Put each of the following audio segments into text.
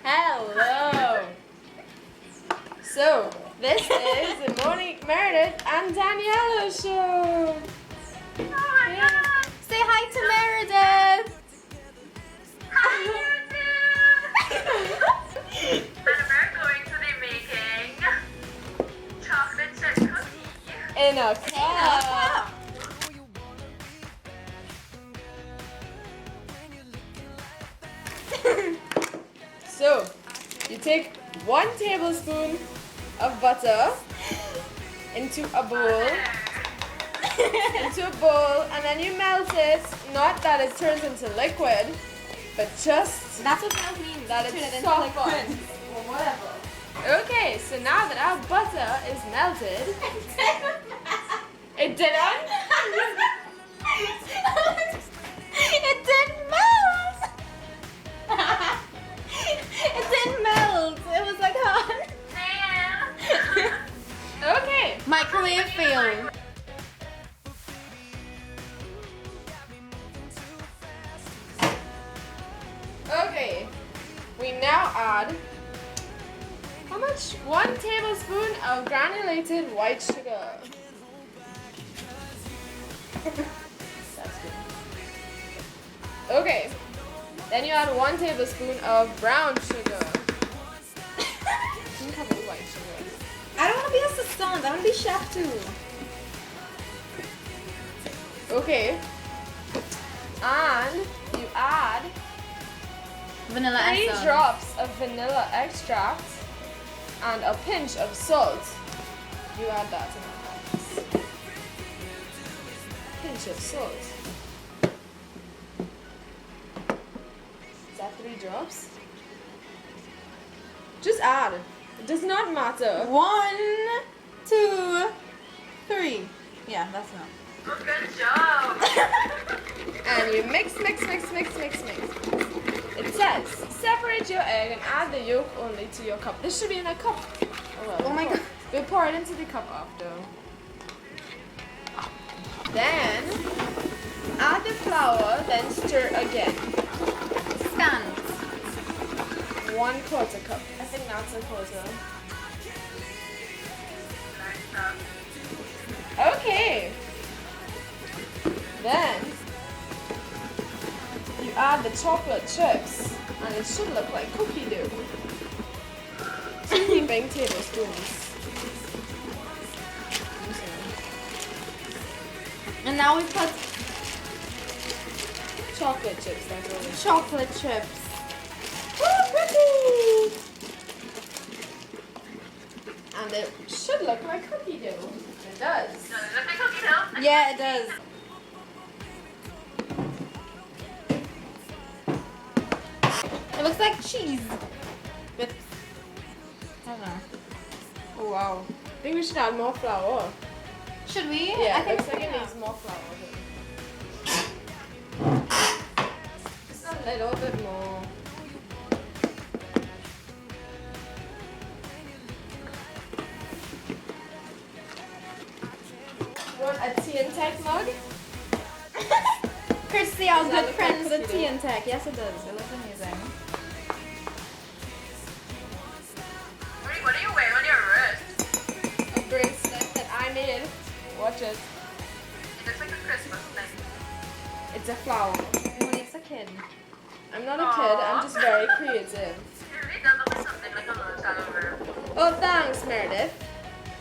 Hello. So, this is the Monique, Meredith, and Daniela show. Oh my god! Say hi to Meredith. Hi YouTube! And we're going to be making chocolate chip cookie. In a cup. So, you take 1 tablespoon of butter into a bowl, and then you melt it. Not that it turns into liquid, but just That's what melt means. that Turn it it's into soft liquid. or whatever. Okay, so now that our butter is melted, it didn't. It didn't melt. It didn't melt. It was like hot. Okay. Microwave failed. Okay. We now add how much? 1 tablespoon of granulated white sugar. That's good. Okay. Then you add 1 tablespoon of brown sugar. You have white sugar. I don't want to be assistant. I want to be chef too. Okay. And you add Vanilla 3 essence. drops of vanilla extract and a pinch of salt. You add that in the pinch of salt. Is that 3 drops? Just add. It does not matter. 1, 2, 3. Yeah, that's enough. Oh, good job! And you mix. It says, separate your egg and add the yolk only to your cup. This should be in a cup. Oh my God. We'll pour it into the cup after. Then, add the flour, then stir again. Stand. 1/4 cup. I think that's a quarter. Okay. Then you add the chocolate chips, and it should look like cookie dough. 2 heaping tablespoons. And now we put Chocolate chips, that's what it is. chocolate chips. Woo, pretty! And it should look like cookie dough. It does. Does it look like cookie dough? Yeah, it does. It looks like cheese. With, I don't know. Oh wow. I think we should add more flour. Should we? Yeah, I it think looks like it yeah. needs more flour. Just a little bit more. Want a tea and tech mug? Christy, our Does that good look friend like with the cookie tea dough? and tech. Yes, it does. It looks amazing. What are you wearing on your wrist? A bracelet that I made. Watch it. It looks like a Christmas thing. It's a flower. Monique's a kid. I'm not a kid, I'm just very creative. It really does look like something like a little child over. Oh, thanks, Meredith.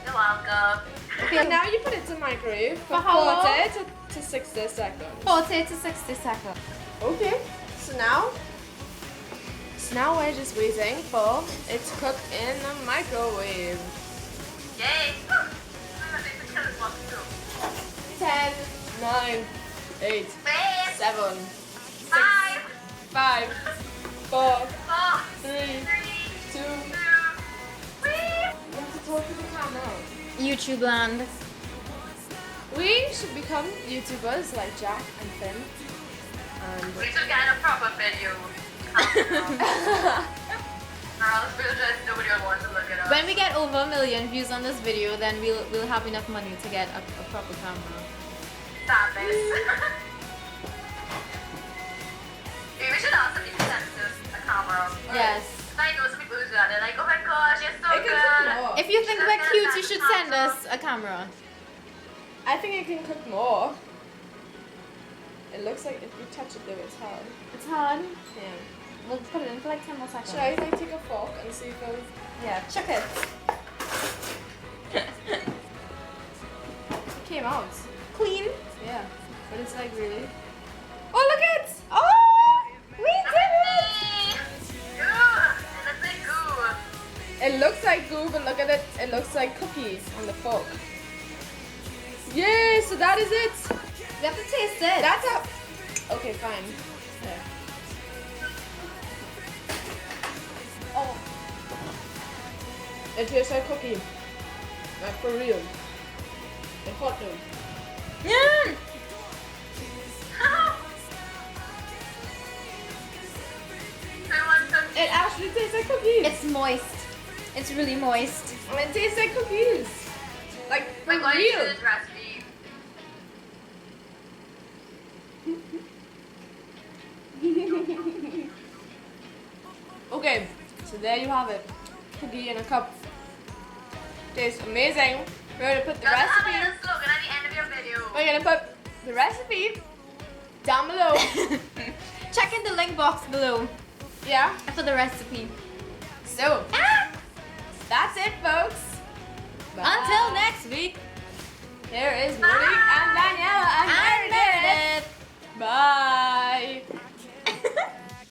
You're welcome. Okay, now you put it to microwave for For how long? 40 to 60 seconds. 40 to 60 seconds. Okay, so now we're just waiting for it to cook in the microwave. Yay! I think the kid is walking through. 10, 9, 8, 7, 5, 5, 4, 4, 3, 3, 2. 2, You have to talk to the camera. YouTube land. We should become YouTubers like Jack and Finn. And we should get a proper video. Or else we'll just, nobody will want to look it up. When we get over 1 million views on this video, then we'll have enough money to get a proper camera. Stop it. Maybe we should also be sent to a camera. Yes. I know good. They're like, oh my gosh, you're so It can cook good. more. If you think we're cute, you should send us a camera. I think it can cook more. It looks like if you touch it though, it's hard. It's hard. Yeah. We'll put it in for like 10 more seconds. Should I like take a fork and see if it'll... Yeah, chuck it. It came out. Clean. Yeah. But it's like really... Oh, look it! Oh! We did it! It looks like It looks like goo. goo, but look at it. It looks like cookies on the fork. Yay! So that is it. You have to taste it. That's up. Okay, fine. Yeah. Oh. It tastes like cookie. Like for real. It's hot though. Mm. I want some. It actually tastes like cookies. It's moist. It's really moist. And it tastes like cookies. Like for I'm going to do real. this recipe. Okay, so there you have it. Cookie in a cup. Tastes amazing. We're gonna put the That's how recipe. the slogan at the end of your video. We're gonna put the recipe down below. Check in the link box below Yeah. for the recipe. So that's it, folks. Bye. Until next week. Here is Marie.